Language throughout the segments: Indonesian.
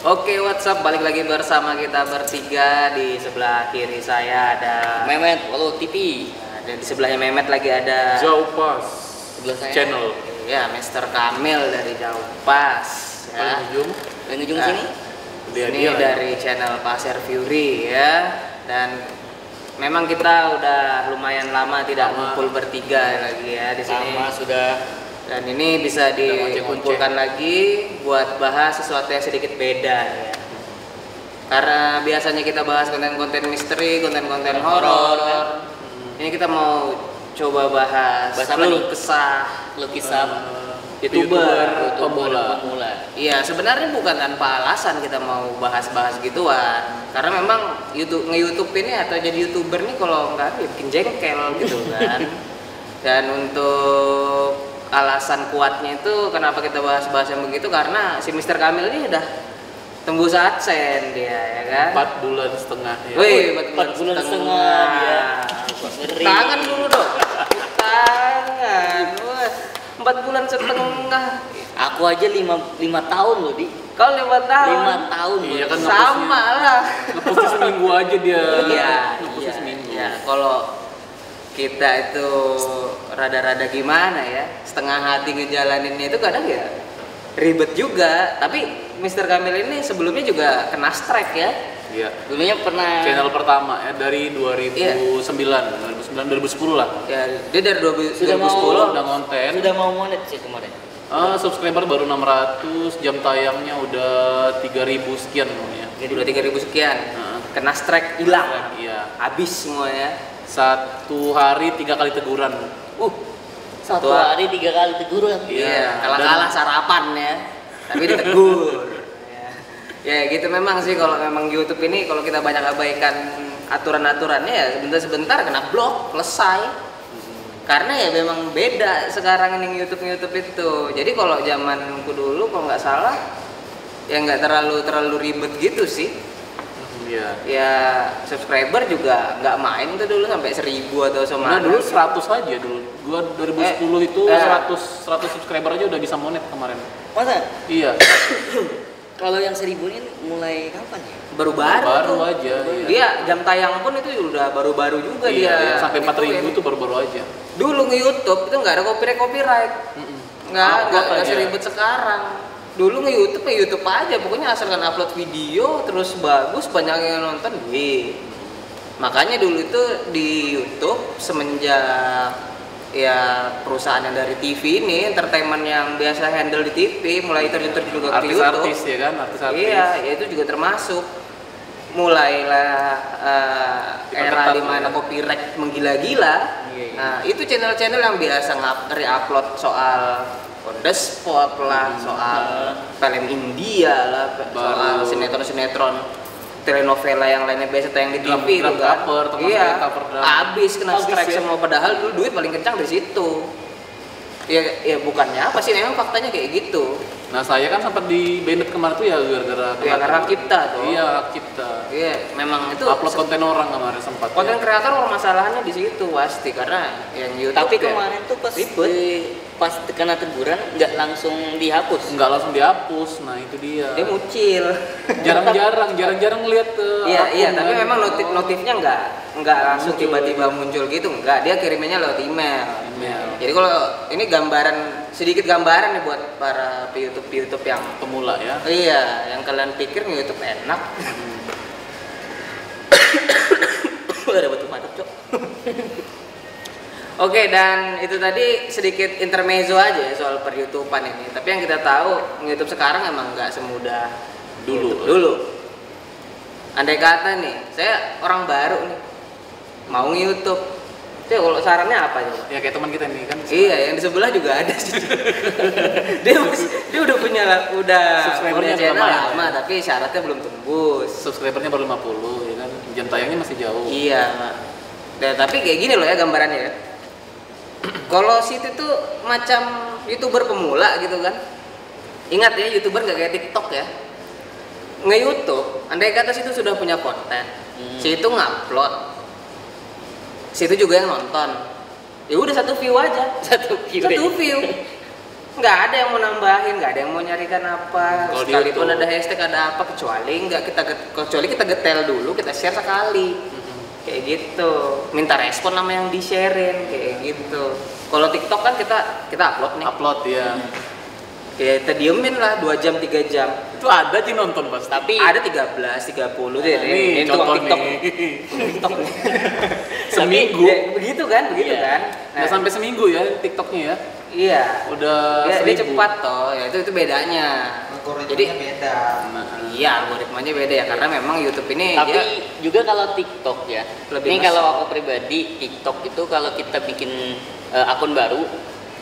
Oke, WhatsApp balik lagi bersama kita bertiga. Di sebelah kiri saya ada Mehmet Walau TV. dan di sebelahnya Mehmet lagi ada Jauh Pas Sebelah saya channel. ya Mr. Kamil dari Jauh Pas ya. Paling ujung Yang ujung Nah, sini. Ini dari channel Pasir Fury ya. Dan memang kita udah lumayan lama tidak ngumpul bertiga lagi ya di sini. Sama sudah. Dan ini bisa dikumpulkan lagi buat bahas sesuatu yang sedikit beda ya. Karena biasanya kita bahas konten-konten misteri, konten-konten horor. Ini kita mau coba bahas keluh kesah YouTuber pemula. Iya, sebenarnya bukan tanpa alasan kita mau bahas-bahas gituan. Karena memang nge-YouTube ini atau jadi YouTuber nih kalau nggak bikin jengkel gitu kan. Dan untuk alasan kuatnya itu kenapa kita bahas-bahas yang begitu, karena si Mr. Kamil ini udah tembus AdSense dia ya kan. 4 bulan setengah ya. Wih, 4 bulan setengah dia. Ngeri. Tangan dulu dong. Tangan. Wah, 4 bulan setengah. Aku aja 5 tahun loh, Di. Kau 5 tahun. 5 tahun. Iya kan, Sama lah. Ngepostnya seminggu aja dia. Iya, Ngepostnya iya, seminggu. iya. Kalau kita itu rada-rada gimana ya, setengah hati ngejalaninnya itu kadang ya ribet juga. Tapi Mr. Kamil ini sebelumnya juga kena strike ya. Iya. Dulunya pernah Channel pertama ya dari 2009, 2010 lah. Ya, dia dari 2010 Sudah mau- Udah konten. sudah mau monet sih kemarin. Subscriber baru 600, jam tayangnya udah 3000 sekian namanya. udah 3000 sekian. Heeh. Kena strike, hilang. Iya. Habis semua ya. 1 hari 3 kali teguran. Satu Tua. hari 3 kali teguran. Iya, kalah-kalah sarapan ya. Tapi ditegur. Ya gitu memang sih, kalau memang YouTube ini kalau kita banyak abaikan aturan-aturannya ya sebentar-sebentar kena blok, selesai. Karena ya memang beda sekarang ini YouTube itu. Jadi kalau zamanku dulu kalau nggak salah ya nggak terlalu ribet gitu sih. Iya. Ya subscriber juga nggak main tuh dulu sampai 1000 atau Nah, sama. dulu 100 aja dulu. Gua 2010 itu 100 subscriber aja udah bisa monet kemarin. Masa? Iya. Kalau yang 1000 ini mulai kapan ya? baru-baru Baru tuh. aja. Iya. Dia jam tayang pun itu udah baru-baru juga Iya, dia. iya, sampai 4000 Ituin. tuh baru-baru aja. Dulu nge-YouTube itu nggak ada copyright. Nggak Upload aja. seribet sekarang. Dulu nge-YouTube aja, pokoknya asalkan upload video terus bagus, banyak yang nonton, makanya dulu itu di YouTube semenjak ya perusahaan yang dari TV ini, entertainment yang biasa handle di TV mulai terjun juga ke YouTube. Artis-artis ya kan, artis-artis. Iya, ya itu juga termasuk. Mulailah era Diperketat dimana ya. copyright menggila-gila. Iya. Nah, itu channel-channel yang biasa upload soal on the spot lah, soal film India lah, soal Baru. sinetron-sinetron, telenovela yang lainnya biasa tayang di Drum- TV itu drum kan. cover, termasuk Iya, cover drum. habis kena Habis strike ya. semua, padahal dulu duit paling kencang di situ. Ya bukannya apa sih, memang faktanya kayak gitu. Nah, saya kan sempat di banned kemarin tuh ya gara-gara Ya karena kita tuh. Iya, hak cipta. Iya, memang itu Upload konten orang kemarin sempat. konten ya. kreator masalahnya di situ pasti, karena yang YouTube Tapi ya kemarin tuh ribet. pas kena teguran nggak langsung dihapus. Nggak langsung dihapus. Nah, itu dia. dia muncul. Jarang-jarang ngeliat Iya, akun tapi kan. memang notifnya nggak langsung tiba-tiba muncul gitu, enggak. Dia kiriminnya lewat email. Email. Jadi kalau ini sedikit gambaran nih buat para YouTube yang Pemula ya. iya, yang kalian pikir YouTube enak. Ada batuk-batuk, Cok. Oke, dan itu tadi sedikit intermezzo aja ya soal per-YouTubean ini. Tapi yang kita tahu, YouTube sekarang emang nggak semudah Dulu. YouTube dulu. Andai kata nih, saya orang baru nih, mau nge-YouTube. Saya kalau sarannya apa coba? Ya kayak teman kita nih kan. Iya, yang di sebelah juga ada sih. dia udah punya Subscribernya channel lumayan, lama, ya. tapi syaratnya belum tembus. Subscribernya baru 50 ya kan. Jam tayangnya masih jauh. Iya, Mak. Dan tapi kayak gini loh ya gambarannya ya. Kalau situ tuh macam YouTuber pemula gitu kan. Ingat ya, YouTuber nggak kayak TikTok ya. Nge-YouTube, andai kata situ sudah punya konten, situ ngupload, situ juga yang nonton. Ya udah 1 view aja. 1 view. 1 view. nggak ada yang mau nambahin, nggak ada yang mau nyarikan apa. Kalau di Sekalipun YouTube. ada hashtag ada apa, kecuali kita getel dulu, kita share sekali. Kayak gitu. Minta respon sama yang di-sharein kayak gitu. Kalau TikTok kan kita upload nih. Upload ya. Kita diemin lah 2 jam 3 jam. Itu ada sih nonton pasti. Tapi Ada 13, 30 deh. Nih Itu contoh TikTok. nih. TikTok nih. Seminggu. Ya, begitu kan? Iya. Kan? Nggak sampai seminggu ya TikToknya ya. Iya. Udah Dia 1000. cepat toh. Ya itu bedanya. Jadi beda. Nah, iya, algoritmanya beda ya karena memang YouTube ini tapi dia juga kalau TikTok ya. Lebih Ini ngesok. kalau aku pribadi TikTok itu kalau kita bikin akun baru,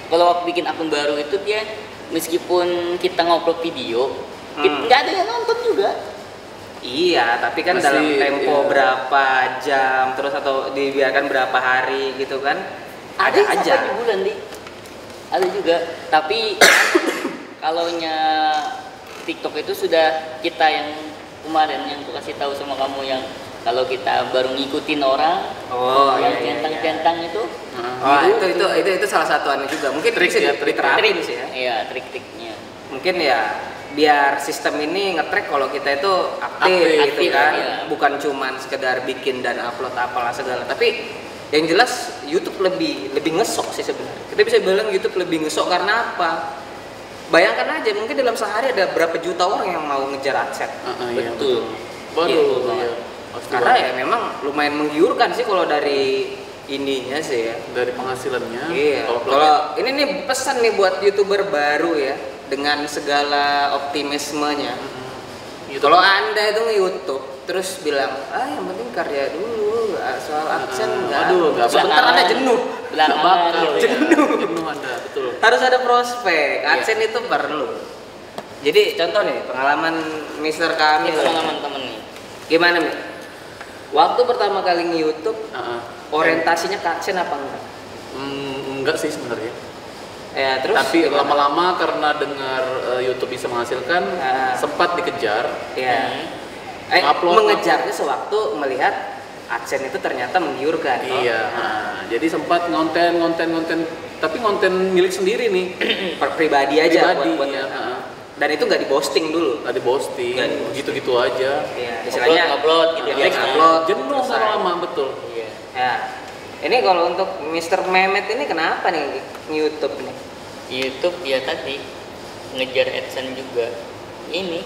kalau aku bikin akun baru itu dia meskipun kita ngupload video, nggak ada yang nonton juga. iya, tapi kan Masih, dalam tempo iya. berapa jam terus atau dibiarkan berapa hari gitu kan. Ada yang aja. sampai di bulan di. Ada juga. Tapi kalaunya TikTok itu sudah kita yang kemarin yang aku kasih tahu sama kamu yang kalau kita baru ngikutin orang Oh, yang iya, iya, centang-centang itu Oh, itu salah satu anu juga. Mungkin Trik bisa ya, trik. diterapin sih ya. Iya, trik-triknya. Mungkin ya biar sistem ini nge-track kalau kita itu aktif gitu Aktif, kan. iya. Bukan cuman sekedar bikin dan upload apalah segala, tapi yang jelas YouTube lebih ngesok sih sebenarnya. Kita bisa bilang YouTube lebih ngesok karena apa? Bayangkan aja mungkin dalam sehari ada berapa juta orang yang mau ngejar AdSense. iya, Betul. Baru Iya, ya. Pasti Karena banget. ya memang lumayan menggiurkan sih kalau dari ininya sih ya. Dari penghasilannya. Iya. Kalau ini nih pesan nih buat YouTuber baru ya dengan segala optimismenya. Kalau Anda itu nge-YouTube terus bilang, yang penting karya dulu, soal AdSense enggak. Aduh, nggak Sebentar bakal. Anda jenuh. Nggak bakal ya. Jenuh. Jenuh Anda, betul. Harus ada prospek. AdSense itu perlu. Jadi contoh nih pengalaman Mr. Ini Kamil. pengalaman temen nih. Gimana nih? Waktu pertama kali nge-YouTube Heeh. orientasinya ke AdSense apa enggak? Enggak sih sebenarnya. Ya, terus Tapi gimana? lama-lama karena dengar YouTube bisa menghasilkan, sempat dikejar. Ya. Upload, Mengejarnya sewaktu melihat AdSense itu ternyata menggiurkan. toh. Iya. Jadi sempat ngonten, tapi ngonten milik sendiri nih. Pribadi aja Pribadi, buat ya. Dan itu nggak diposting dulu. Tadi posting, Nggak di-posting. gitu-gitu aja. Iya, istilahnya Upload gitu ya, ya. upload. Jenuh selesai. lama-lama, betul. Iya. Ya. Ini kalau untuk Mr. Mehmet ini kenapa nih YouTube nih? YouTube ya tadi ngejar AdSense juga. Ini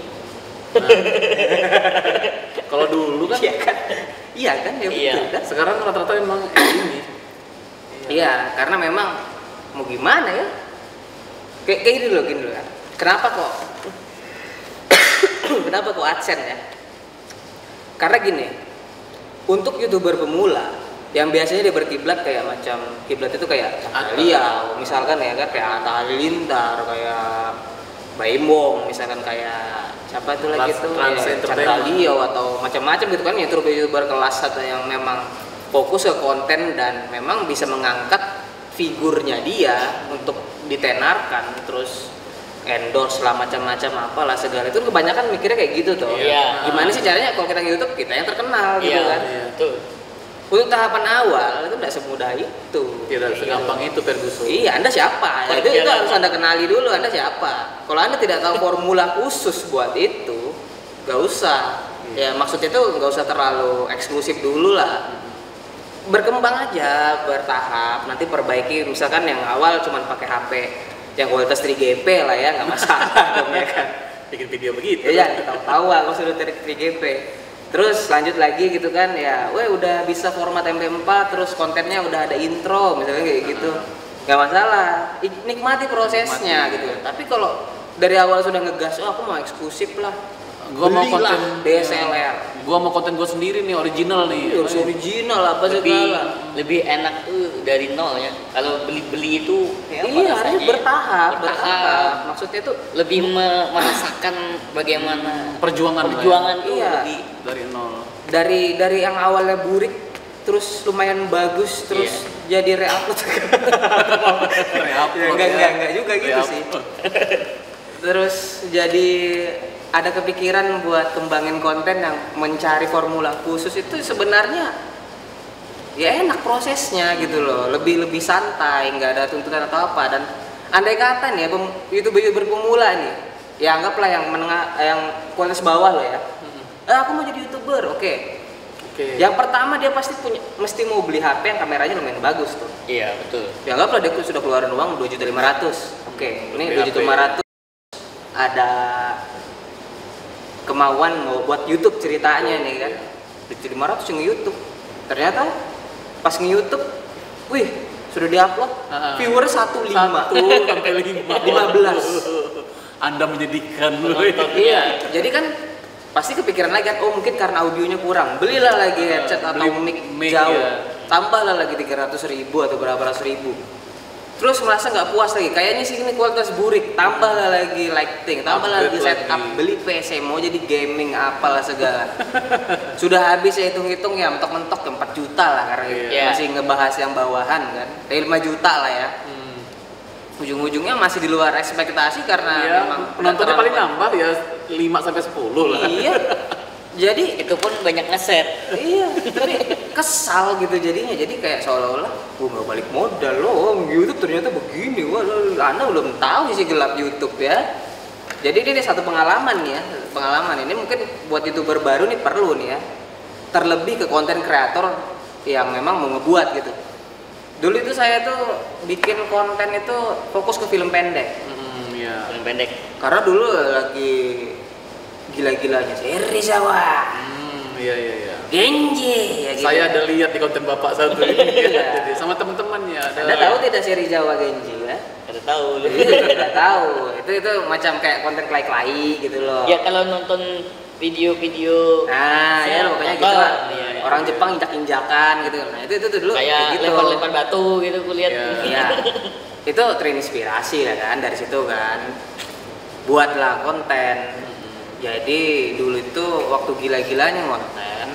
Kalau dulu kan, Iya kan? Iya kan? Ya Iya. betul kan? sekarang rata-rata emang ini. Iya, karena memang mau gimana ya? Kayak gini loh kan. Kenapa kok? Kenapa kok AdSense ya? Karena gini, untuk YouTuber pemula yang biasanya dia berkiblat kayak macam kiblat itu kayak Alia, misalkan ya kan kayak Atta Halilintar, kayak Baimbong, misalkan kayak siapa itu lagi tuh Trans ya, Entertainment. Chandra Leo atau macam-macam gitu kan YouTuber kelas atau yang memang fokus ke konten dan memang bisa mengangkat figurnya dia untuk ditenarkan terus endorse lah macam-macam apalah segala itu kebanyakan mikirnya kayak gitu tuh. Iya. Gimana sih caranya kalau kita YouTube kita yang terkenal gitu iya, kan. betul. Untuk tahapan awal itu tidak semudah itu. Tidak segampang itu Ferguson. Iya, Anda siapa? Ya, itu Perjalanan. harus Anda kenali dulu Anda siapa. Kalau Anda tidak tahu formula khusus buat itu, nggak usah. Ya maksudnya itu nggak usah terlalu eksklusif dulu lah. Berkembang aja, bertahap. Nanti perbaiki. Misalkan yang awal cuma pakai HP yang kualitas 3GP lah ya, nggak masalah dong ya kan. Bikin video begitu. Iya, tahu aku sudah 3GP. Terus lanjut lagi gitu kan ya, udah bisa format MP4 terus kontennya udah ada intro misalnya kayak gitu. Nggak masalah, nikmati prosesnya gitu. Tapi kalau dari awal sudah ngegas, aku mau eksklusif lah. Gua mau Belilah konten DSLR. Gua mau konten gua sendiri nih, original nih. Harus original apa Lebih segala. lebih enak tuh dari nol ya. Kalau beli-beli itu ya apa Iya, rasanya harus ya? bertahap. Maksudnya tuh Lebih merasakan bagaimana Perjuangan lah ya. perjuangan tuh Iya. lebih Dari nol. dari yang awalnya burik terus lumayan bagus terus jadi re-upload. Re-upload Enggak juga gitu sih. Terus jadi ada kepikiran buat kembangin konten yang mencari formula khusus itu sebenarnya ya enak prosesnya gitu loh, lebih santai, nggak ada tuntutan atau apa dan andai kata nih ya youtuber pemula nih, ya anggaplah yang menengah, yang kualitas bawah loh ya. Aku mau jadi youtuber, oke. Yang pertama dia mesti mau beli HP yang kameranya lumayan bagus tuh. Iya betul. Ya anggaplah dia sudah keluarin uang 2.500.000. Oke, ini 2.500.000 ada kemauan mau buat YouTube ceritanya nih kan. 2.500.000 yang YouTube. Ternyata pas nge-YouTube, wih, sudah diupload, viewer 1.5 sampai 15. Anda menyedihkan. Iya, jadi kan pasti kepikiran lagi kan, oh mungkin karena audionya kurang, belilah lagi headset atau mic jauh, ya. tambahlah lagi 300.000 atau berapa ratus ribu. Terus merasa nggak puas lagi, kayaknya sih ini kualitas burik, tambahlah lagi lighting, tambah lagi setup, beli PC, mau jadi gaming apalah segala. Sudah habis ya hitung-hitung ya mentok-mentok ya 4 juta lah, karena masih ngebahas yang bawahan kan, 5 juta lah ya. Ujung-ujungnya masih di luar ekspektasi karena memang penontonnya paling nambah ya 5 sampai 10 lah. Iya. Jadi itu pun banyak ngeset. Iya, tapi kesal gitu jadinya. Jadi kayak seolah-olah gua nggak balik modal loh. YouTube ternyata begini. Wah, Anda belum tahu sih gelap YouTube ya. Jadi ini satu pengalaman nih ya. Pengalaman ini mungkin buat YouTuber baru nih perlu nih ya. Terlebih ke konten kreator yang memang mau ngebuat gitu. Dulu itu saya tuh bikin konten itu fokus ke film pendek. Iya. Film pendek. Karena dulu lagi gila-gilanya Serizawa. Iya. Genji ya gitu. Saya ada lihat di konten Bapak satu ini. Jadi sama teman-temannya ada. Anda tahu tidak Serizawa Genji ya? Tidak tahu. Tidak tahu. Itu macam kayak konten klay-klay gitu loh. Ya kalau nonton video-video ya pokoknya gitu lah. Iya. Orang Jepang injak-injakan gitu. Nah, itu dulu kayak gitu. lempar-lempar batu gitu kulihat. Iya. Itu terinspirasi lah kan dari situ kan. Buatlah konten. Jadi dulu itu waktu gila-gilanya konten,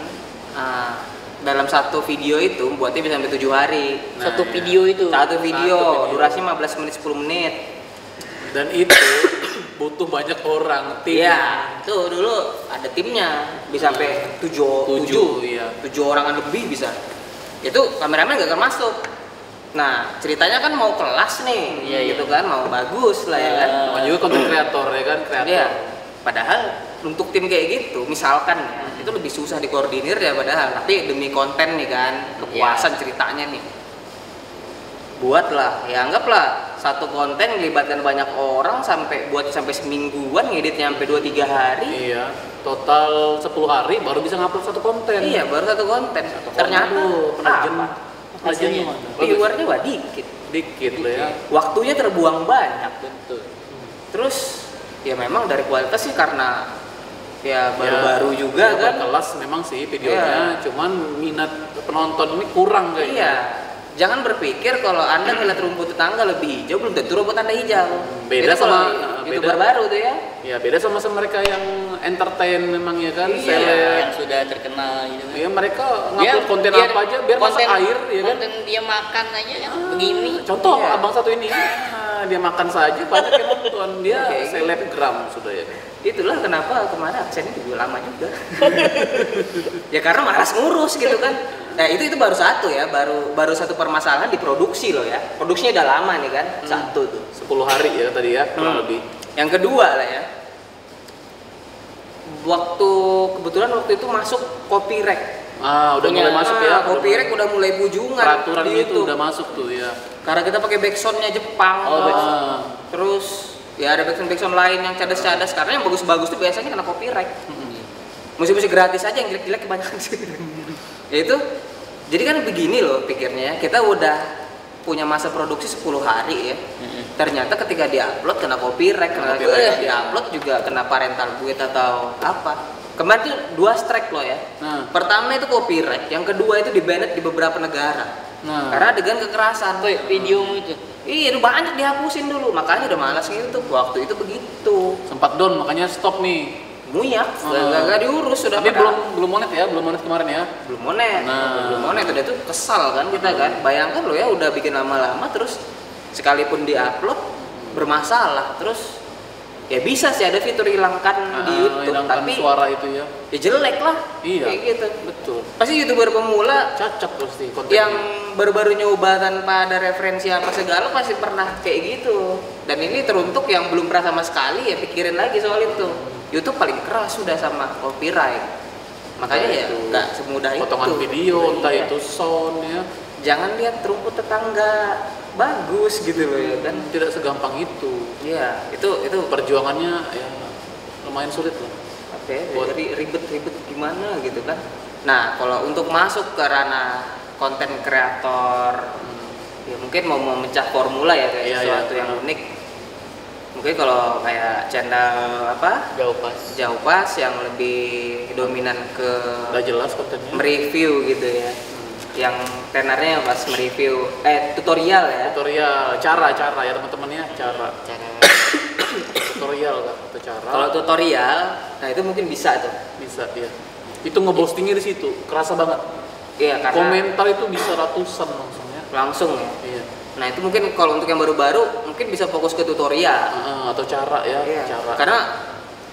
dalam satu video itu buatnya bisa sampai 7 hari. Satu video itu. Satu video, durasinya 15 menit 10 menit. Dan itu butuh banyak orang tim. Iya, tuh dulu ada timnya bisa sampai 7 orangan lebih bisa. Itu kameramen gak akan masuk. Nah, ceritanya kan mau kelas nih, gitu kan, mau bagus lah ya kan. Mau juga konten kreator ya kan, kreator. Iya. Padahal untuk tim kayak gitu, misalkan ya, itu lebih susah dikoordinir ya padahal. Tapi demi konten nih kan, kepuasan ceritanya nih. Buatlah, ya anggaplah satu konten melibatkan banyak orang buat sampai semingguan, ngeditnya sampai 2-3 hari. Iya, total 10 hari baru bisa ngupload satu konten. Iya, baru satu konten. Ternyata hasilnya viewernya dikit. Dikit lah ya. Waktunya terbuang banyak. Betul. Terus ya memang dari kualitas sih karena ya baru-baru juga kan. Kelas memang sih videonya, cuman minat penonton ini kurang kayaknya. Iya. Jangan berpikir kalau Anda ngeliat rumput tetangga lebih hijau, belum tentu rumput Anda hijau. Beda sama YouTuber baru tuh ya. Ya beda sama mereka yang entertain memang ya kan, yang sudah terkenal gitu kan. Ya mereka ngupload konten apa aja biar masak air ya kan. Konten dia makan aja kan begini. Contoh abang satu ini, dia makan saja banyak yang nonton, dia selebgram sudah ya. Itulah kenapa kemarin aksennya juga lama juga. Ya karena malas ngurus gitu kan. Itu baru satu ya, baru satu permasalahan di produksi loh ya. Produksinya udah lama nih kan, satu tuh. 10 hari ya tadi ya, kurang lebih. Yang kedua lah ya, kebetulan waktu itu masuk copyright. Udah mulai masuk ya. Copyright udah mulai bujungan. Peraturan itu udah masuk tuh ya. Karena kita pakai backsoundnya Jepang. Terus ya ada backsound lain yang cadas-cadas. Karena yang bagus-bagus tuh biasanya kena copyright. Musik-musik gratis aja, yang jelek-jelek kebanyakan sih. Ya itu, jadi kan begini loh pikirnya. Kita udah punya masa produksi 10 hari ya. Ternyata ketika diupload kena copyright, diupload juga kena parental duit atau apa. Kemarin tuh 2 strike loh ya. Pertama itu copyright, yang kedua itu di-banned di beberapa negara. Karena adegan kekerasan. Videomu itu. Iya, banyak dihapusin dulu, makanya udah malas YouTube. Waktu itu begitu. Sempat down, makanya stop nih. Muyak, gak diurus sudah. Tapi belum monet ya, belum monet kemarin ya. Belum monet, udah tuh kesal kan kita kan. Bayangkan lo ya udah bikin lama-lama terus sekalipun diupload bermasalah terus Ya bisa sih ada fitur hilangkan di YouTube, hilangkan tapi suara itu ya. ya jelek lah. Iya. Kayak gitu. Betul. Pasti YouTuber pemula Cacat pasti kontennya. yang baru-baru nyoba tanpa ada referensi apa segala pasti pernah kayak gitu. Dan ini teruntuk yang belum pernah sama sekali, ya pikirin lagi soal itu. YouTube paling keras sudah sama copyright. Makanya ya itu nggak semudah potongan itu. video, entah Iya. itu sound ya. Jangan lihat rumput tetangga bagus gitu loh ya kan. Tidak segampang itu. Iya, itu Perjuangannya ya lumayan sulit lah. apa ya, Buat- jadi ribet-ribet gimana gitu kan. Nah, kalau untuk masuk ke ranah konten kreator, ya mungkin mau memecah formula ya kayak Iya, sesuatu iya, yang benar. unik. Mungkin kalau kayak channel apa Jauh pas. Jauh Pas yang lebih dominan ke Udah jelas kontennya. mereview gitu ya, yang tenarnya pas mereview tutorial ya. Tutorial, cara ya teman-temannya, cara Cara tutorial kan atau cara. Kalau tutorial, nah itu mungkin bisa tuh. Bisa ya. Itu ngepostingnya di situ, kerasa banget. Iya, karena Komentar itu bisa ratusan langsung ya. langsung ya. Iya. Nah itu mungkin kalau untuk yang baru-baru mungkin bisa fokus ke tutorial. Atau cara ya, Iya. cara. Karena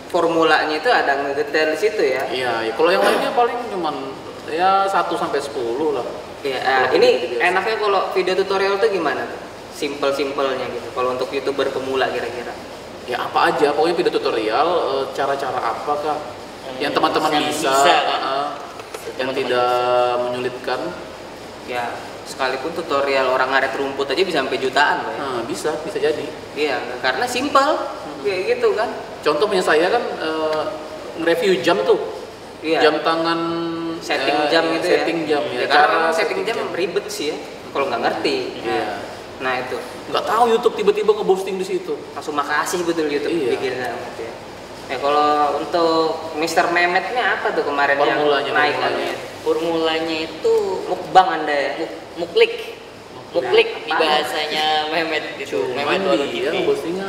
formulanya itu ada ngedetail di situ ya. Iya, ya. Kalau yang lainnya paling cuman ya 1 sampai 10 lah. Iya. Kalau Ini video biasa. enaknya kalau video tutorial tuh gimana tuh? Simpel-simpelnya gitu. Kalau untuk YouTuber pemula kira-kira. Ya apa aja, pokoknya video tutorial, cara-cara apa kah yang teman-teman yang bisa, bisa, kan? yang Teman-teman tidak menyulitkan. Ya sekalipun tutorial orang ngaret rumput aja bisa sampai jutaan loh ya. Nah, bisa jadi. Iya, karena simpel kayak gitu kan. Contoh punya saya kan nge-review jam tuh. Iya. Jam tangan Setting jam gitu ya. setting jam ya. Karena memang setting jam ribet sih ya. Kalau nggak ngerti. Iya. Nah itu Nggak tahu YouTube tiba-tiba ngeposting di situ. langsung makasih betul YouTube Iya. bikinnya gitu ya. Ya kalau untuk Mr. Mehmetnya apa tuh kemarin Formulanya, yang naik formulanya. namanya? formulanya itu Mukbang Anda ya. muklik. Muklik di Apaan? bahasanya Mehmet itu. Cuman Mehmet baru dia TV. ngepostingnya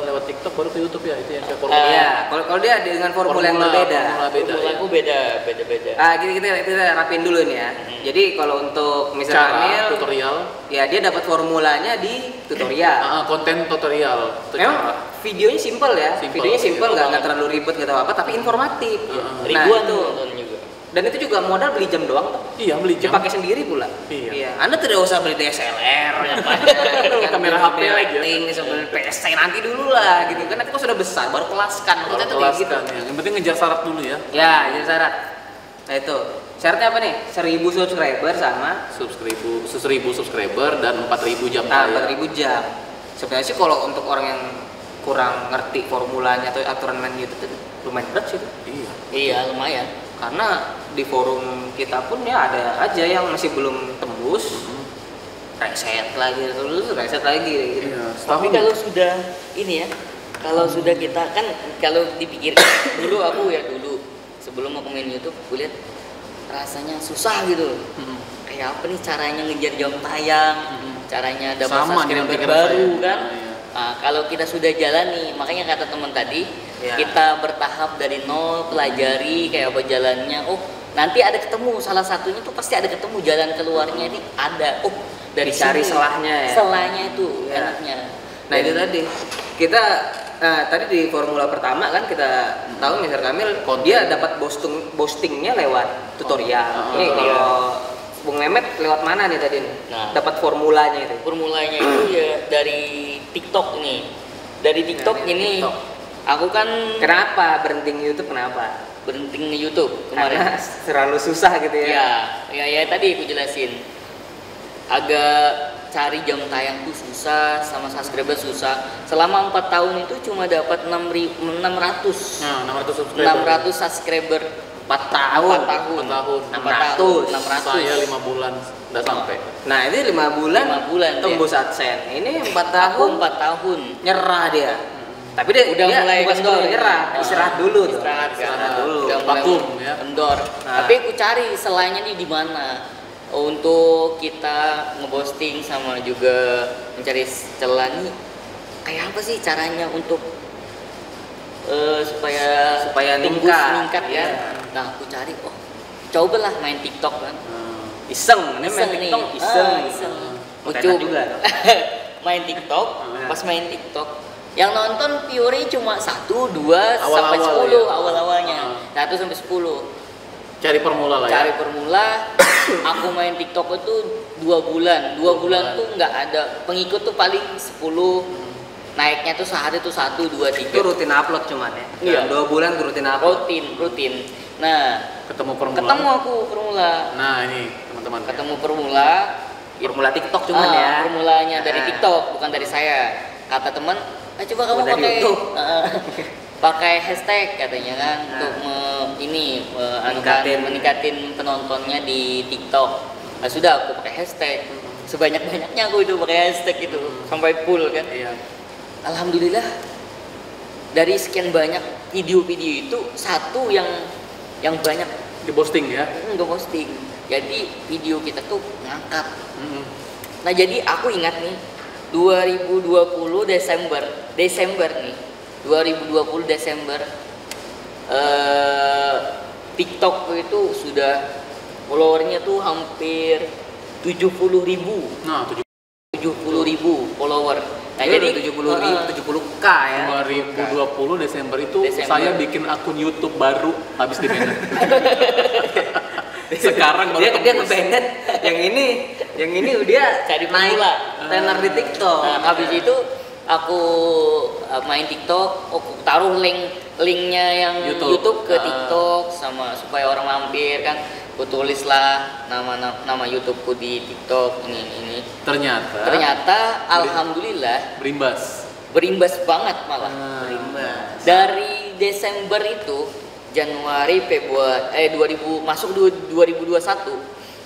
lewat TikTok baru ke YouTube ya, itu yang saya formula. Iya, kalau dia dengan formula yang berbeda. Formula beda ya. Formulaku beda. Ah, kita rapin dulu nih ya. Jadi kalau untuk Mr. Cara Kamil, tutorial, ya dia dapat formulanya di tutorial. konten tutorial. Itu Memang cara. videonya simple ya, Simple, videonya simple iya, nggak banget. terlalu ribet nggak tahu apa, tapi informatif. Heeh. Ribuan itu. nonton juga. Dan itu juga modal beli jam doang tuh. Iya, beli Dia jam. pakai sendiri pula. Iya. Anda tidak usah beli DSLR, yang Kamera HP aja. lighting, beli PC nanti dulu lah gitu kan. Nanti kok sudah besar baru kelaskan. Maksudnya tuh kayak gitu. Kelaskan ya. Yang penting ngejar syarat dulu ya. Ya, jadi syarat. Nah itu syaratnya apa nih? 1000 subscriber sama 1000 subscriber dan 4000 jam nah, tayang. 4000 jam. Sebenarnya sih kalau untuk orang yang kurang ngerti formulanya atau aturan main YouTube itu lumayan berat sih itu. Iya. Iya, lumayan. Karena di forum kita pun ya ada aja yang masih belum tembus, reset lagi terus reset lagi gitu. Iya. Tapi kalau sudah ini ya, kalau sudah kita kan kalau dipikir dulu aku ya dulu sebelum aku main YouTube, aku lihat rasanya susah gitu. Mm-mm. Kayak apa nih caranya ngejar jam tayang, caranya dapat Sama subscriber dengan pikiran baru saya. kan. Nah, iya. Nah, kalau kita sudah jalani, makanya kata teman tadi, Ya. kita bertahap dari nol, pelajari kayak apa jalannya. Oh, nanti ada ketemu salah satunya tuh pasti ada ketemu jalan keluarnya ini ada. Oh, dari Dicari sini. selahnya ya. Selahnya itu Ya. enaknya. Nah itu tadi kita tadi di formula pertama kan kita tahu Mr. Kamil Konten. dia dapat postingnya lewat tutorial. Ini tutorial. kalau Bung Mehmet lewat mana nih tadi? Nah. Dapat formulanya itu. Formulanya itu ya dari TikTok nih. Dari TikTok Dari ini TikTok. aku kan Kenapa berhenti YouTube? Kenapa? berhenti nge-YouTube Karena kemarin. terlalu susah gitu ya. Ya tadi aku jelasin. Agak cari jam tayang tuh susah, sama subscriber susah. Selama 4 tahun itu cuma dapat 600 Nah, 600 subscriber. 600 subscriber 4 tahun. 4 tahun. 4 tahun. 600. 600. Saya 5 bulan nggak sampai. Nah ini 5 bulan, 5 bulan tembus AdSense. Ini 4 Aku tahun 4 tahun. nyerah dia. Tapi dia Udah mulai bukan kendor. sekedar nyerah, istirahat dulu tuh. Istirahat, kan? Istirahat dulu. Udah mulai Vakum, ya. kendor. Nah. Tapi aku cari selanya nih di mana untuk kita ngeposting sama juga mencari celah nih kayak apa sih caranya untuk supaya tembus, meningkat. ya. Iya. Nah, aku cari cobalah main TikTok kan. Iseng, ini main Iseng nih. TikTok iseng. Iseng. Mau Coba. juga tuh. Main TikTok, Ah. pas main TikTok Yang nonton pure cuma 1, 2 sampai Awal-awal 10 ya. awal-awalnya. 1 sampai 10. Cari formula lah ya. Cari formula. Aku main TikTok itu 2 bulan. 2 bulan tuh nggak ada pengikut tuh paling 10. Naiknya tuh sehari tuh 1, 2, 3. Itu rutin upload cuman ya. Iya. Dalam 2 bulan tuh rutin upload. Rutin. Nah, Ketemu formula. ketemu aku formula. Nah ini teman-teman. Ketemu formula. Formula TikTok cuman ya. Formulanya dari Nah. TikTok, bukan dari saya. Kata teman, coba kamu dari pakai YouTube." pakai hashtag katanya kan Nah. untuk Meningkatin. meningkatin penontonnya di TikTok. Nah, sudah aku pakai hashtag. Sebanyak-banyaknya aku itu pakai hashtag itu sampai full kan. Iya. Alhamdulillah dari sekian banyak video-video itu satu yang banyak Di posting ya. nggak posting. Jadi video kita tuh ngangkat. Mm-mm. Nah jadi aku ingat nih 2020 Desember nih 2020 Desember TikTok itu sudah followernya tuh hampir 70.000 Nah 70.000 follower. Nah Jadi jadi 70K ya. 2020 Desember itu Desember. saya bikin akun YouTube baru habis di banned. Sekarang baru dia tembus. nge-banned. yang ini dia Cari naik pemula. tenar di TikTok. Nah, habis itu aku main TikTok, aku taruh linknya yang YouTube. YouTube ke TikTok sama supaya orang mampir kan. Aku tulislah nama YouTubeku di TikTok ini. Ternyata alhamdulillah berimbas banget malah. Berimbas. Dari Desember itu Januari, Februari 2021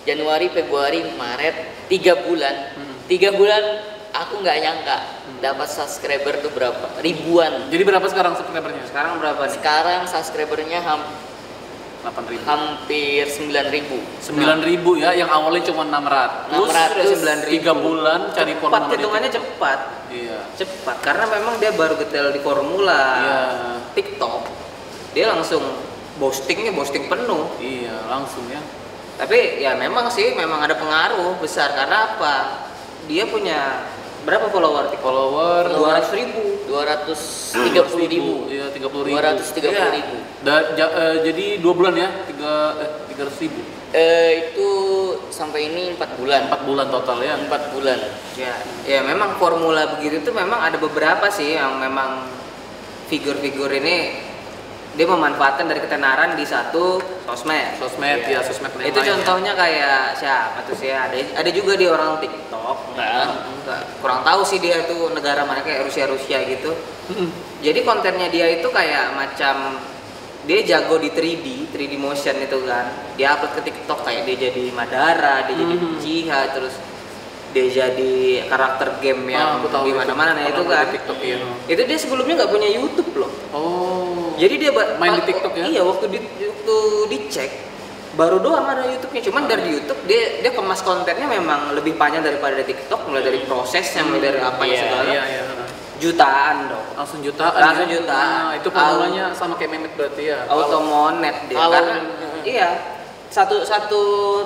Januari, Februari, Maret 3 bulan. 3 bulan aku nggak nyangka dapat subscriber tuh berapa? Ribuan. Jadi berapa sekarang subscribernya? Sekarang berapa nih? Sekarang subscribernya 8.000. hampir 9.000. 9.000 ya, yang awalnya cuma 600. 600, 3 bulan cari Cepat, formula. di hitungannya TikTok. cepat. Iya. Cepat karena memang dia baru getel di formula Iya. TikTok. Dia langsung posting penuh. Iya, langsung ya. Tapi ya memang ada pengaruh besar karena apa? Dia punya berapa follower TikTok? Follower 200.000. 230.000. Iya, 30.000. 230.000. Jadi 2 bulan ya, 300.000. Itu sampai ini 4 bulan. 4 bulan total ya. 4 bulan. Ya memang formula begitu tuh memang ada beberapa sih yang memang figur-figur ini dia memanfaatkan dari ketenaran di satu sosmed. Sosmed Iya. ya, sosmed yang Itu lain ya. contohnya kayak siapa tuh sih? Ada juga di orang TikTok. Nah. Kurang tahu sih dia tuh negara mana kayak Rusia gitu. Jadi kontennya dia itu kayak macam dia jago di 3D motion itu kan. Dia upload ke TikTok kayak dia jadi Madara, dia jadi Uchiha, terus dia jadi karakter game yang aku tahu di mana-mana nah itu pernah kan. di TikTok ya. Itu dia sebelumnya nggak punya YouTube loh. Oh. Jadi dia Main di TikTok ya? Iya, waktu dicek baru doang ada YouTube-nya. Cuman dari YouTube dia kemas kontennya memang lebih panjang daripada di TikTok, mulai dari prosesnya, mulai dari apa Iya, segala. Iya. Jutaan dong. Langsung jutaan. Langsung ya? jutaan. Nah, itu formulanya sama kayak Mehmet berarti ya. Automonet dia. Kalau- Karena iya, satu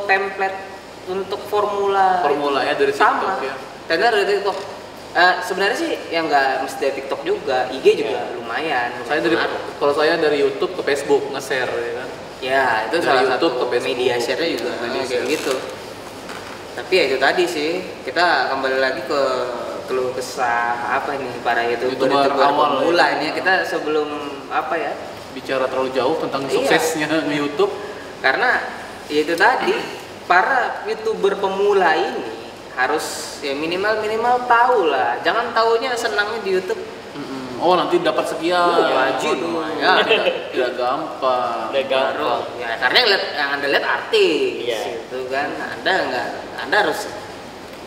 template untuk formula Ya dari sama. TikTok ya. Karena dari TikTok. Sebenarnya sih yang nggak mesti dari TikTok juga, IG juga lumayan. Saya dari Pengaruh. kalau saya dari YouTube ke Facebook nge-share ya kan. Ya, itu Dari salah YouTube satu ke Facebook. media share-nya juga Media kayak share. gitu. Tapi ya itu tadi sih, kita kembali lagi ke keluh kesah apa nih para YouTuber YouTuber awal pemula ya. ini kita sebelum apa ya? Bicara terlalu jauh tentang Iya. suksesnya YouTube. Karena ya itu tadi para YouTuber pemula ini harus ya minimal tahu lah. Jangan taunya senangnya di YouTube. Oh nanti dapat sekian. Wajib Waduh, lumayan. Tidak gampang. Udah gampang. Ya karena yang anda lihat artis Iya. itu kan, anda harus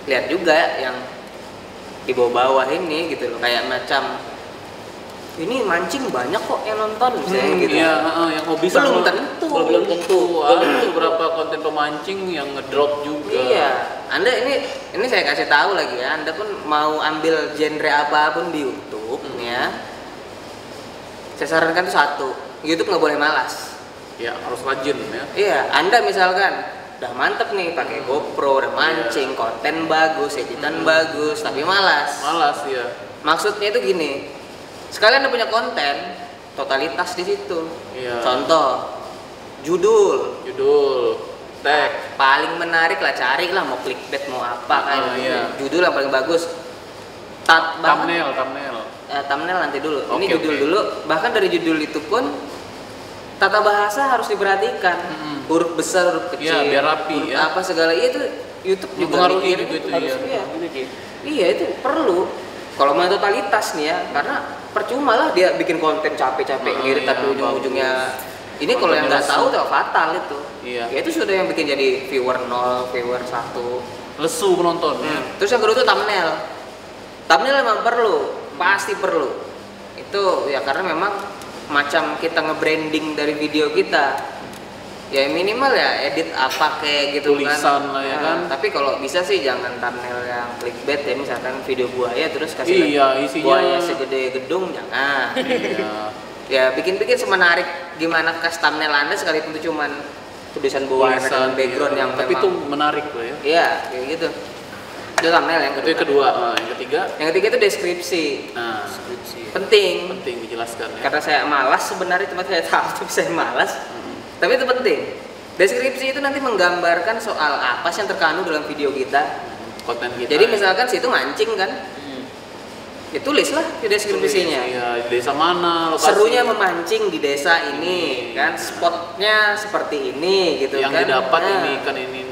lihat juga yang di bawah ini gitu loh, kayak macam ini mancing banyak kok yang nonton misalnya gitu. Iya, yang hobi Belum sama tentu. belum tentu. Ada beberapa konten pemancing yang ngedrop juga. Iya, anda ini saya kasih tahu lagi ya, anda pun mau ambil genre apapun di YouTube ya, saya sarankan tuh satu, YouTube nggak boleh malas. Ya harus rajin ya. Iya, anda misalkan udah mantep nih pakai GoPro, udah mancing, konten bagus, editan bagus, tapi malas. Malas ya. Maksudnya itu gini, sekalian Anda punya konten, totalitas di situ. Iya. Contoh, judul tag, paling menarik lah, cari lah mau clickbait mau apa kan. iya. Judul yang paling bagus. thumbnail. Thumbnail nanti dulu. Ini Oke, judul oke. dulu. Bahkan dari judul itu pun tata bahasa harus diperhatikan. Huruf besar, huruf kecil. Iya, biar rapi, huruf ya. apa segala itu YouTube juga Mempengaruhi mikirin juga itu, harus, iya. iya. Gitu dia. Iya itu perlu. Kalau mau totalitas nih ya, karena percuma lah dia bikin konten capek-capek Oh, ngirit iya, tapi ujung-ujungnya ini kalau yang Kontennya nggak tahu lesu. tuh fatal itu. Iya. Ya itu sudah yang bikin jadi viewer 0, viewer 1. lesu penonton ya. Terus yang kedua tuh thumbnail. Thumbnail memang perlu, pasti perlu. Itu ya karena memang macam kita nge-branding dari video kita. Ya minimal ya edit apa kayak gitu Tulisan kan. lah ya kan. Tapi kalau bisa sih jangan thumbnail yang clickbait ya, misalkan video buaya terus kasih Iya, lagi isinya- buaya segede gedung jangan. Iya. Ya bikin-bikin semenarik gimana kas thumbnail Anda sekalipun itu cuman tulisan buaya dengan background iya. yang tapi memang itu menarik loh ya. iya kayak gitu. Itu thumbnail yang Itu yang kedua. Yang ketiga, Yang ketiga itu deskripsi. nah Penting. penting dijelaskan ya. Karena saya malas sebenarnya, teman saya tahu tapi saya malas. Tapi itu penting. Deskripsi itu nanti menggambarkan soal apa sih yang terkandung dalam video kita. Konten kita. Jadi misalkan situ mancing kan, ya tulislah di deskripsinya. Iya, di desa mana, lokasi. Serunya memancing di desa ini, kan spotnya seperti ini gitu yang kan. didapat Nah, ini kan ini.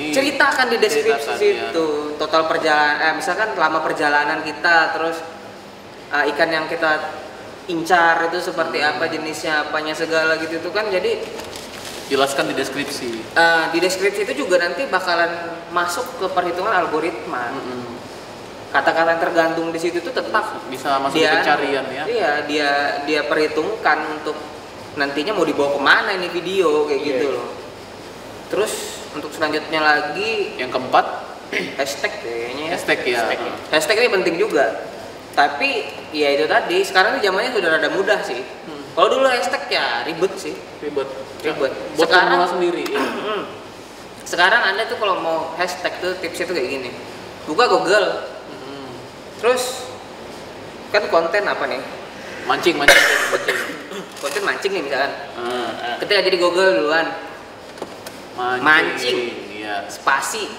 ceritakan di deskripsi Ceritakan, ya. situ total perjalanan, misalkan lama perjalanan kita, terus ikan yang kita incar itu seperti apa jenisnya, apanya segala gitu itu kan. Jadi Jelaskan di deskripsi. di deskripsi itu juga nanti bakalan masuk ke perhitungan algoritma. Kata-kata yang tergantung di situ tuh tetap Bisa masuk ke pencarian ya. Iya, dia perhitungkan untuk nantinya mau dibawa kemana ini video kayak gitu loh. Terus untuk selanjutnya lagi Yang keempat, hashtag kayaknya ya. hashtag ya. Hashtag ini penting juga. Tapi ya itu tadi, sekarang ini zamannya sudah rada mudah sih. Kalau dulu hashtag ya ribet sih. Ribet. Ribet. Buat Sekarang pemula sendiri. Ya. sekarang Anda tuh kalau mau hashtag tuh tipsnya tuh kayak gini. Buka Google. Terus kan konten apa nih? Mancing. Konten mancing nih misalkan. Ah, Ketika jadi Google duluan, Mancing. Iya. spasi.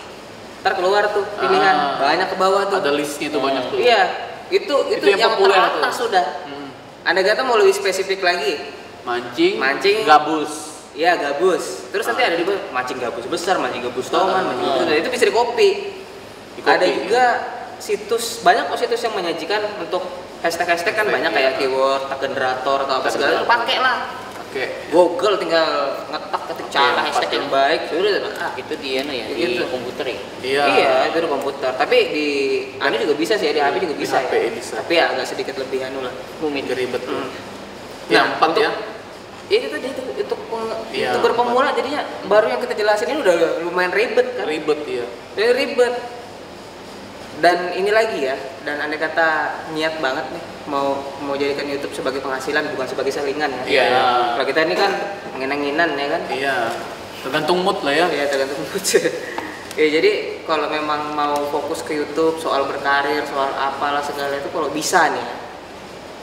Ntar keluar tuh pilihan, banyak ke bawah tuh. Ada listnya tuh banyak tuh. Iya, itu Itu yang yang populer teratas tuh. sudah. Anda kata mau lebih spesifik lagi? Mancing. Gabus. Iya, gabus. Terus nanti ada di bawah mancing gabus besar, mancing gabus tongan, mancing gabus. Nah, itu bisa di copy. Di-copy, Ada juga situs, banyak kok situs yang menyajikan untuk hashtag-hashtag kan banyak kayak iya. keyword, tag generator atau apa Tag segala itu generator. pakai lah. Oke. Google tinggal ngetak ketik cara hashtag yang baik, sudah. Itu dia no ya Gitu. di komputer ya. Iya. Iya, itu di komputer. Tapi di anu juga bisa sih, di HP juga Di bisa HP ya. bisa. Tapi ya agak sedikit lebih anu lah. Rumit. Ribet tuh. Hmm. Yang Nah, empat untuk- ya. Itu tadi itu Iya, youtuber pemula jadinya baru yang kita jelasin ini udah lumayan ribet kan. Ribet ya. Jadi ribet. Dan ini lagi ya, dan andai kata niat banget nih mau jadikan YouTube sebagai penghasilan bukan sebagai salingan ya. Iya. Kalau kita ini kan ngenang-nginan ya kan. Iya. Tergantung mood lah ya. Ya tergantung mood. Ya jadi kalau memang mau fokus ke YouTube soal berkarir, soal apalah segala itu kalau bisa nih ya.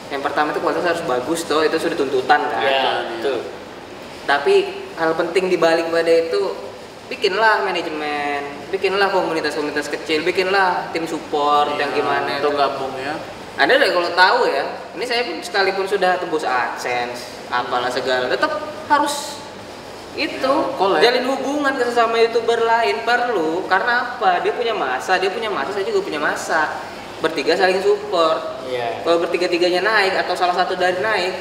Yang pertama itu kualitas harus bagus tuh, itu sudah tuntutan kan. Iya, betul. Tapi hal penting dibalik pada itu, bikinlah manajemen, bikinlah komunitas-komunitas kecil, bikinlah tim support yang gimana Itu itu. gabung ya. Ada deh kalau tahu ya. Ini saya pun sekalipun sudah tembus AdSense, apalah segala, tetap harus itu collab. jalin hubungan ke sesama youtuber lain perlu. Karena apa? Dia punya masa, saya juga punya masa. Bertiga saling support. Iya. Kalau bertiga-tiganya naik atau salah satu dari naik,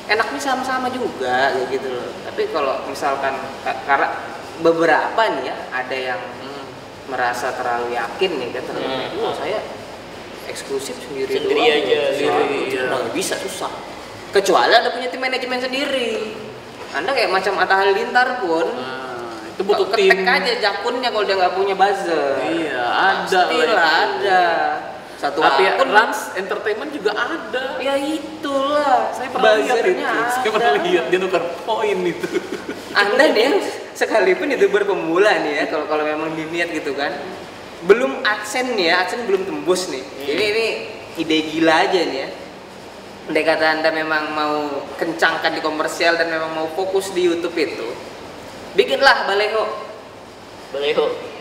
enaknya sama-sama juga kayak gitu loh. Tapi kalau misalkan karena beberapa nih ya ada yang merasa terlalu yakin nih kan, terlalu saya eksklusif sendiri Sendiri doang, aja, sendiri, iya. nggak bisa, susah. Kecuali ada punya tim manajemen sendiri. Anda kayak macam Atta Halilintar pun Nah, itu butuh tim. ketek aja jakunnya kalau dia nggak punya buzzer. Iya, ada Pastilah lah itu. ada. Satu Tapi akun Rans Entertainment juga ada. ya itulah. Saya pernah lihat itu. Buzzernya Saya ada. pernah lihat dia tukar poin itu. Anda nih yang sekalipun youtuber pemula nih ya, kalau memang diniat gitu kan, belum AdSense nih ya, AdSense belum tembus nih. Ini ide gila aja nih ya. andai kata Anda memang mau kencangkan di komersial dan memang mau fokus di YouTube itu, bikinlah baleho.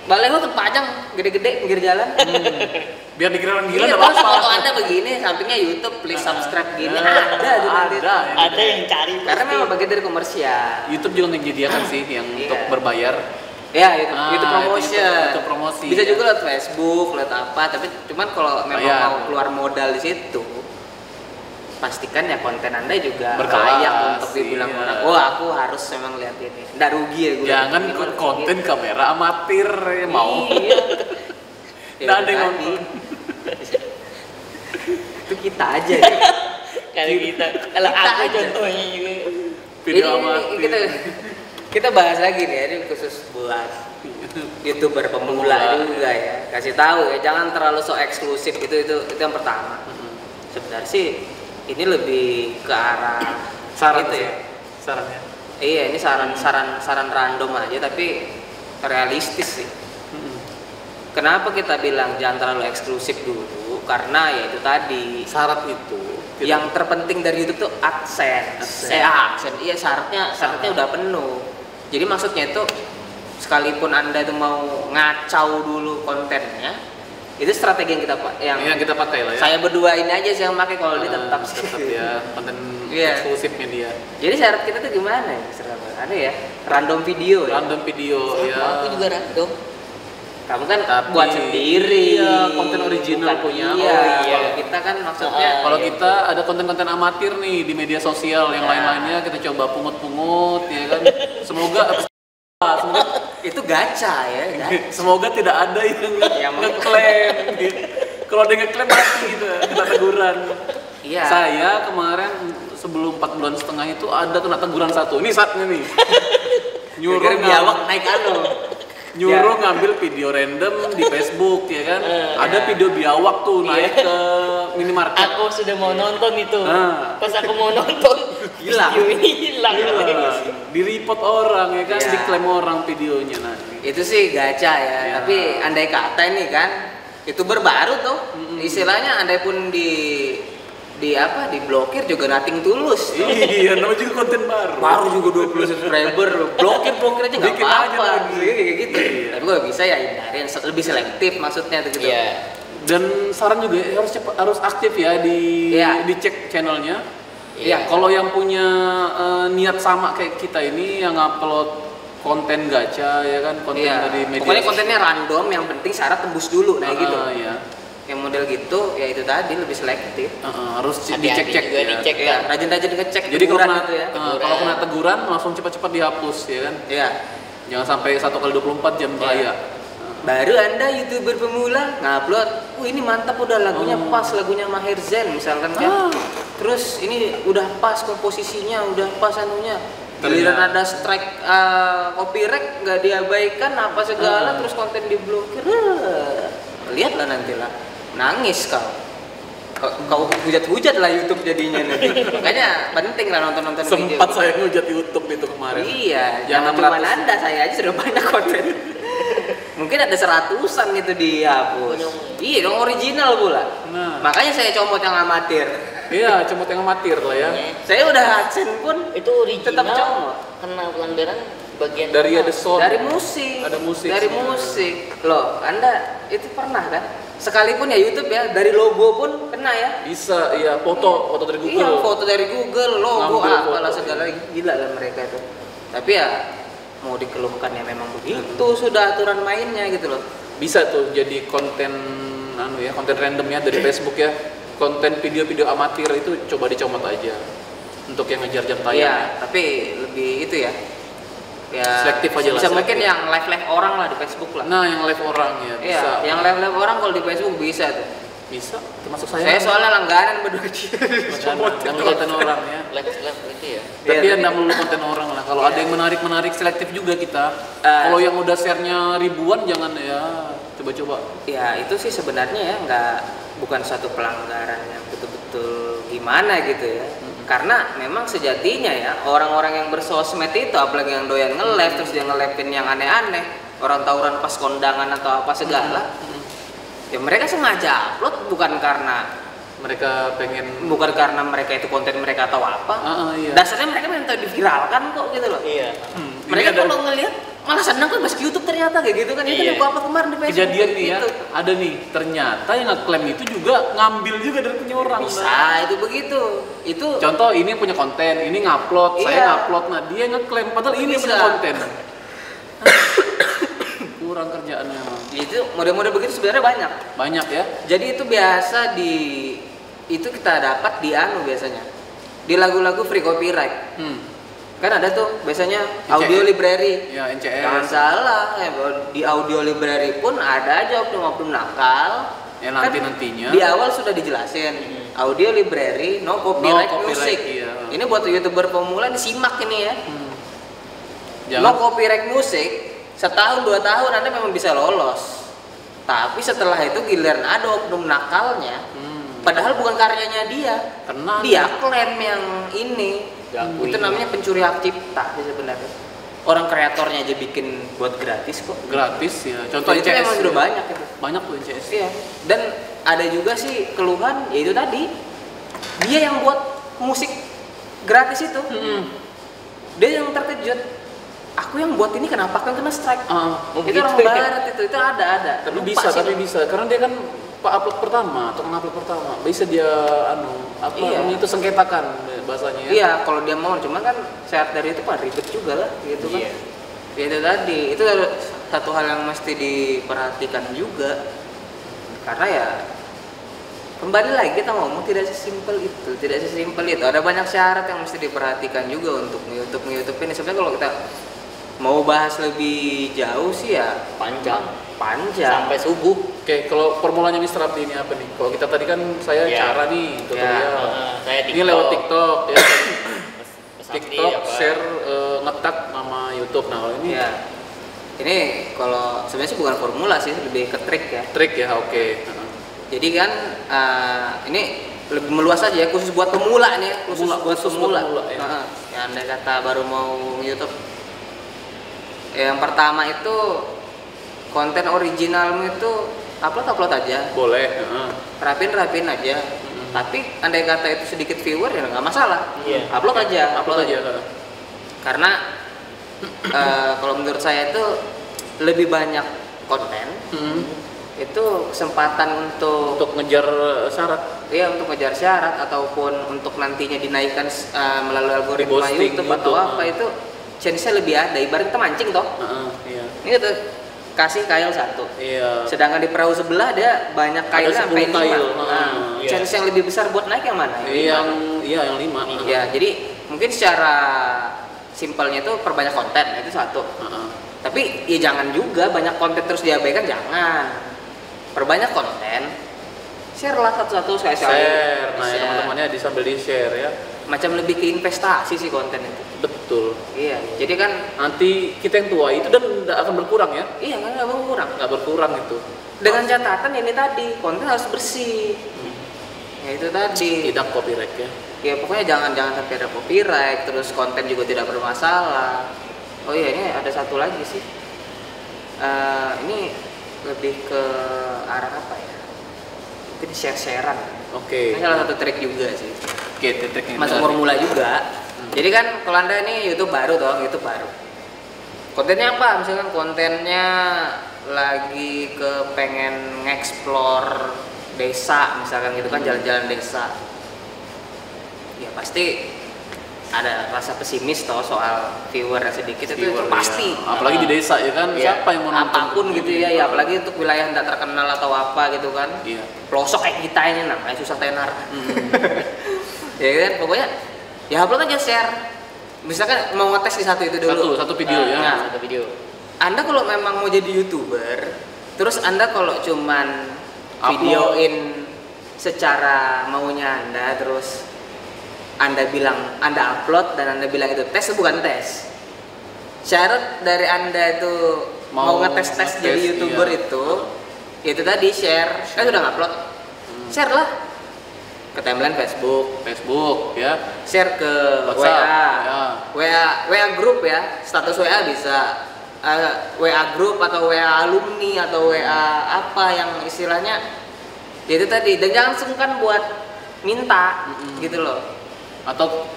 Baleho terpajang gede-gede pinggir jalan. Biar dikira orang gila Iya, enggak terus apa-apa. foto Anda begini, sampingnya YouTube, please subscribe gini. Ada tuh nanti. Ada yang cari Karena pasti. memang bagian dari komersial. YouTube juga menyediakan sih yang Iya. untuk berbayar. Ya, itu promotion. Itu promosi. Bisa ya. juga lewat Facebook, lewat apa, tapi cuman kalau memang Bayar. mau keluar modal di situ, pastikan ya konten Anda juga Berkelas, layak untuk dibilang iya. orang, oh aku harus memang lihat ini. Nggak rugi ya gue. Jangan lihat ini, konten gitu. kamera amatir ya, mau. Iya. Nggak ada yang tadi. Itu kita aja ya. Kalau kita, kalau Kita aku aja. contohnya juga. Video Ini amatir. kita bahas lagi nih, ini khusus buat YouTuber pemula juga ya. Kasih tahu ya, jangan terlalu so eksklusif itu yang pertama. Sebenarnya sih ini lebih ke arah Saran itu sih. ya. Sarannya. Iya, ini saran random aja tapi realistis sih. Kenapa kita bilang jangan terlalu eksklusif dulu? Karena ya itu tadi Syarat itu yang terpenting dari YouTube tuh AdSense. AdSense. Iya, syaratnya udah penuh. Jadi maksudnya itu sekalipun Anda itu mau ngacau dulu kontennya, itu strategi yang kita pakai lah ya. saya berdua ini aja sih yang pakai, kalau dia tetap sih. tetap ya konten Iya. eksklusifnya dia. Jadi syarat kita tuh gimana ya? Ada ya, random video ya. Random video ya. Aku juga random. Kamu kan Tapi- buat sendiri. iya, konten original Bukan- punya. Iya, Oh, iya. kalau kita kan maksudnya Kalau kita ada konten-konten amatir nih di media sosial, yang Ya. lain-lainnya kita coba pungut-pungut ya kan. Semoga itu gacha ya. semoga tidak ada yang Yang ngeklaim gitu. Kalau ada yang ngeklaim mati gitu, kena teguran. Iya. Saya kemarin sebelum 4 bulan setengah itu ada kena teguran satu. Ini saatnya nih. Nyuruh biawak naik Nyuruh ngambil video random di Facebook ya kan. Ada video biawak tuh naik ke minimarket. Aku sudah mau nonton itu. Nah. Pas aku mau nonton, Hilang. video ini hilang. Di report orang ya kan, Iya. diklaim orang videonya nanti. Itu sih gacha ya. Ya. Tapi andai kata ini kan YouTuber baru tuh. Istilahnya andai pun diblokir juga nothing tulus. Iya, namanya juga konten baru. Baru juga 20 subscriber, blokir aja nggak Bikin aja apa-apa. lagi. Kayak gitu. Iya. Tapi kalau bisa ya hindarin, lebih selektif maksudnya tuh gitu. Iya. Dan saran juga harus aktif ya Iya. dicek channelnya. Iya. Kalau yang punya niat sama kayak kita ini yang upload konten gacha ya kan, konten Iya. dari media. Pokoknya kontennya random, yang penting syarat tembus dulu, nah gitu. Iya. Yang model gitu, ya itu tadi lebih selektif. Harus Hati-hati dicek-cek juga ya. dicek. Ya, rajin-rajin ngecek Jadi kalau teguran kena, gitu ya. kalau kena teguran langsung cepat-cepat dihapus ya kan. Iya. Jangan sampai 1x24 jam Iya. bahaya. Baru Anda YouTuber pemula ngupload, ini mantap udah lagunya pas, lagunya Maher Zain misalkan kan. Terus ini udah pas komposisinya, udah pas anunya. Giliran ada strike copyright nggak diabaikan apa segala, terus konten diblokir. Lihatlah nantilah, nangis kau hujat-hujat lah YouTube jadinya nanti. Makanya penting lah nonton video. Sempat saya ngujat YouTube itu kemarin. Iya, Yang jangan cuma 600. Anda, saya aja sudah banyak konten. Mungkin ada 100-an itu dihapus. Iya, dong original pula. Nah. Makanya saya comot yang amatir. Iya, comot yang amatir lah ya. Saya udah AdSense pun Itu original. tetap comot. Kena pelanggaran bagian Dari mana? ada sound. Dari musik. Ada musik. Dari musik. Loh, Anda itu pernah kan? Sekalipun ya YouTube ya, dari logo pun kena ya. Bisa, iya, foto dari Google. Iya, foto dari Google, logo Ngambil apalah foto, segala, gila lah mereka itu. Tapi ya mau dikeluhkan ya memang begitu sudah aturan mainnya gitu loh. Bisa tuh jadi konten konten random ya dari Facebook ya. Konten video-video amatir itu coba dicomot aja. Untuk yang ngejar jam tayang. Iya, tapi lebih itu ya. Ya Selektif aja lah, bisa mungkin selektif. yang live orang lah di Facebook lah. Nah, yang live orang ya Iya, bisa. yang live orang kalau di Facebook bisa tuh. Bisa, termasuk saya. Saya soalnya langganan berdua dia. dan konten orang ya. Live itu ya. Tapi Iya, ya nggak melulu konten orang lah. Kalau ada yang menarik selektif juga kita. Kalau yang udah share-nya ribuan jangan ya coba-coba. Ya itu sih sebenarnya ya bukan satu pelanggaran yang betul-betul gimana gitu ya. Karena memang sejatinya ya orang-orang yang bersosmed itu, apalagi yang doyan nge-live terus dia nge-live-in yang aneh-aneh, orang tawuran pas kondangan atau apa segala, ya mereka sengaja upload bukan karena mereka pengen bukan karena mereka itu konten mereka atau apa. iya. Dasarnya mereka minta diviralkan kok gitu loh. Iya. Mereka Ini ada- kalau ngelihat malah senang kan masuk YouTube ternyata kayak gitu kan. Itu Iya. kan apa kemarin di Facebook kejadian nih ya, gitu. ada nih ternyata yang ngeklaim itu juga ngambil juga dari punya orang. Bisa itu begitu. Itu Contoh ini punya konten, ini ngupload, saya Iya. ngupload, nah dia ngeklaim padahal ini Bisa. punya konten. Kurang kerjaannya emang. itu model-model begitu sebenarnya banyak. Banyak ya. Jadi itu biasa itu kita dapat di biasanya. Di lagu-lagu free copyright. Kan ada tuh biasanya audio library. Ya, NCS. Jangan salah, ya, di audio library pun ada aja oknum-oknum nakal. Ya, Kan nanti-nantinya. di awal sudah dijelasin, audio library no copyright, No copyright, music. iya. Ini buat YouTuber pemula disimak ini ya. Jangan No copyright music, setahun 2 tahun Anda memang bisa lolos. Tapi setelah itu giliran ada oknum nakalnya, padahal bukan karyanya dia. kena Dia klaim yang ini. Diakui. Itu namanya pencuri hak cipta sih sebenarnya. Orang kreatornya aja bikin buat gratis kok. gratis ya. Contoh Itu NCS. memang ya. udah banyak itu. Banyak tuh NCS. Iya. Dan ada juga sih keluhan, yaitu tadi dia yang buat musik gratis itu. Dia yang terkejut. Aku yang buat ini kenapa kan kena strike? Itu gitu orang ya. barat itu ada. Tapi Lupa bisa, sih. tapi bisa. Karena dia kan upload pertama, tukang upload pertama. Bisa dia Iya. itu sengketakan bahasanya ya. Iya, kalau dia mau, cuma kan syarat dari itu kan ribet juga lah, gitu kan. Iya. Ya, itu tadi, itu satu hal yang mesti diperhatikan juga. Karena ya kembali lagi kita ngomong tidak sesimpel itu, Ada banyak syarat yang mesti diperhatikan juga untuk YouTube ini. Sebenarnya kalau kita mau bahas lebih jauh sih ya Panjang. panjang. Sampai subuh. Oke, kalau formulanya Mr. Abdi ini apa nih? Kalau kita tadi kan saya Iya. cara nih tutorial. Saya Ini lewat TikTok ya. Mas Abdi TikTok apa? share ngetag nama YouTube. Nah, kalau ini Ya. Ini kalau sebenarnya sih bukan formula sih, lebih ke trik ya. trik ya, oke. Jadi kan ini lebih meluas aja ya, khusus buat pemula nih, khusus Pemula, buat khusus pemula. buat pemula, ya. Yang Anda kata baru mau YouTube. Yang pertama itu konten originalmu itu upload aja, Boleh. rapin aja. Tapi andai kata itu sedikit viewer ya nggak masalah. Iya. Upload aja. Upload aja. Karena kalau menurut saya itu lebih banyak konten itu kesempatan untuk Ngejar syarat. ya untuk ngejar syarat ataupun untuk nantinya dinaikkan melalui algoritma Posting YouTube atau YouTube, apa itu chance-nya lebih ada. Ibarat kita mancing toh. Iya. Ini tuh kasih kail 1. Iya. Sedangkan di perahu sebelah dia banyak kailnya 10 sampai 5. kail. Iya. Chance yang lebih besar buat naik yang mana? Yang 5. Ya, jadi mungkin secara simpelnya itu perbanyak konten, itu satu. Tapi ya jangan juga banyak konten terus diabaikan, jangan. Perbanyak konten, share lah satu-satu sekali-sekali. Share. Nah, ya, Share. teman-temannya disambil di-share ya. Macam lebih ke investasi sih konten itu. Betul. Iya, jadi kan Nanti kita yang tua itu dan tidak akan berkurang ya. iya kan nggak berkurang. Nggak berkurang itu. Dengan catatan ini tadi, konten harus bersih. Ya itu tadi. Tidak copyright ya. Ya pokoknya jangan sampai ada copyright, terus konten juga tidak bermasalah. Oh iya, ini ada satu lagi sih. Ini lebih ke arah apa ya? Mungkin share-sharean. Oke. Ini salah satu trik juga sih. Oke, trik ini. Masuk formula juga. Jadi kan kalau Anda ini YouTube baru toh, YouTube baru. Kontennya apa? Misalkan kontennya lagi ke pengen nge-explore desa misalkan gitu kan, jalan-jalan desa. Ya pasti ada rasa pesimis toh soal viewer yang sedikit itu Viewer, pasti. ya. Apalagi di desa ya kan, Iya. siapa yang mau nonton? Apapun gitu ya, ya apalagi untuk wilayah yang tidak terkenal atau apa gitu kan. Iya. Pelosok kayak kita ini namanya susah tenar. Ya kan, pokoknya ya upload aja, share. Misalkan mau ngetes di satu itu dulu. Satu video ya. Nah, Satu video. Anda kalau memang mau jadi YouTuber, terus Anda kalau cuman Upload. videoin secara maunya Anda, terus Anda bilang Anda upload dan Anda bilang itu tes, itu bukan tes. Syarat dari Anda itu mau ngetes jadi YouTuber iya. itu tadi share. Kan sudah ngupload. Share lah ke timeline Facebook ya. share ke WhatsApp, WA grup ya, status WA bisa. WA grup atau WA alumni atau WA apa yang istilahnya ya itu tadi. Dan jangan sungkan buat minta gitu loh. Atau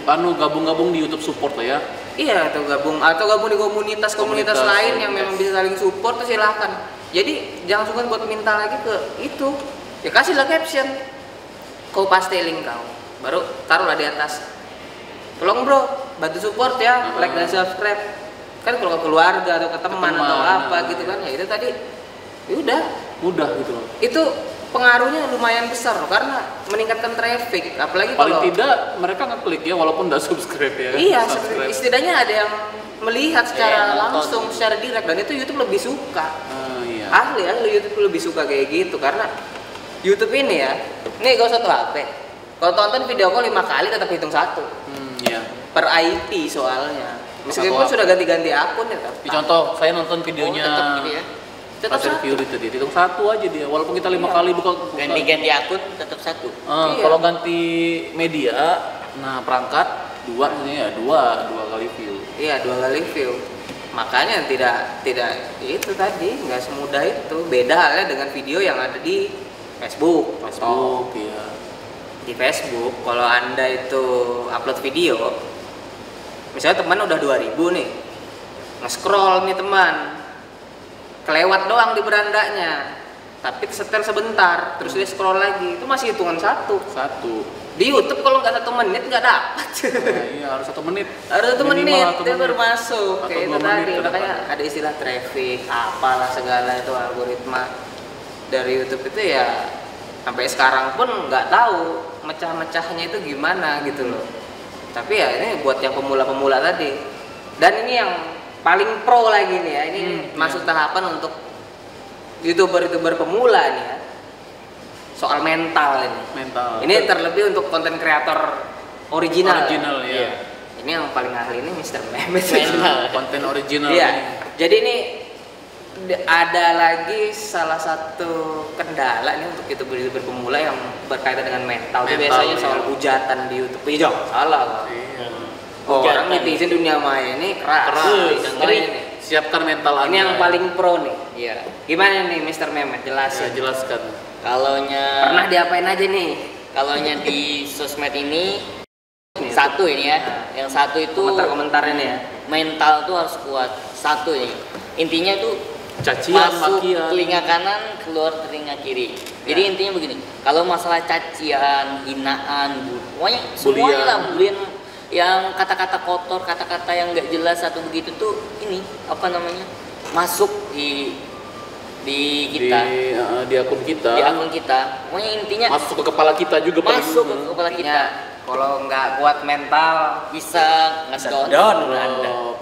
gabung-gabung di YouTube support lah ya. Iya, atau gabung di komunitas lain yang memang bisa saling support tuh silahkan. Jadi jangan suka buat minta lagi ke itu. Ya kasihlah caption. Kau paste link kau. Baru taruhlah di atas. Tolong bro, bantu support ya, like dan subscribe. Kan kalau ke keluarga atau ke teman atau apa gitu kan, ya itu tadi. Ya udah, mudah gitu loh. Itu pengaruhnya lumayan besar loh, karena meningkatkan traffic, apalagi paling kalau tidak mereka ngeklik ya walaupun nggak subscribe ya. Iya, subscribe. setidaknya ada yang melihat secara langsung, secara direct, dan itu YouTube lebih suka. Iya. Ahli YouTube lebih suka kayak gitu, karena YouTube ini ya, nih gak usah tuh HP. Kalau tonton video call 5 kali tetap hitung 1. Iya. Per IP soalnya. Meskipun sudah ganti-ganti akun ya tetap. Contoh, saya nonton videonya tetap gitu ya. Tetap Passion Fury tadi, hitung 1 aja dia, walaupun kita 5 kali buka. Ganti-ganti akun tetap 1. Iya. Kalau ganti media, nah perangkat 2 ya 2 kali view. Iya, 2 kali view. Makanya tidak itu tadi nggak semudah itu. Beda halnya dengan video yang ada di Facebook. Iya. Di Facebook, kalau Anda itu upload video, misalnya teman udah 2000 nih, nge-scroll nih teman, kelewat doang di berandanya, tapi setel sebentar, terus dia scroll lagi, itu masih hitungan 1. Di YouTube kalau nggak 1 menit nggak dapat. Iya, harus 1 menit. Harus 1 menit dia baru masuk. Atau Kayak itu 2 menit tadi, ke makanya ada istilah traffic, apalah segala itu algoritma dari YouTube itu ya sampai sekarang pun nggak tahu mecah-mecahnya itu gimana gitu loh. Tapi ya ini buat yang pemula-pemula tadi. Dan ini yang paling pro lagi nih ya. Ini masuk tahapan untuk YouTuber pemula nih ya. Soal mental ini. Ini terlebih untuk konten kreator original ya. Ini yang paling ahli ini Mr. Mehmet. Konten original. Iya. Jadi ini ada lagi salah satu kendala nih untuk YouTuber pemula yang berkaitan dengan mental. Itu biasanya soal hujatan di YouTube. Iya, salah lah. Iya. Orang netizen dunia maya ini keras. Ini siapkan mental Anda. Ini yang paling pro nih. Iya. Gimana nih Mr. Mehmet? Jelasin. Ya, jelaskan. Pernah diapain aja nih? Kalonya di sosmed ini satu ini ya. Yang satu itu komentar-komentarnya nih ya. Mental tuh harus kuat. Satu ini. Intinya tuh cacian, masuk makian. telinga kanan, keluar telinga kiri. Jadi intinya begini, kalau masalah cacian, hinaan, pokoknya semuanya lah, bulian yang kata-kata kotor, kata-kata yang nggak jelas atau begitu tuh ini apa namanya masuk di kita, di akun kita. Di akun kita. Pokoknya intinya masuk ke kepala kita juga. Masuk ke kepala kita. Kalau nggak kuat mental bisa nge-down Anda.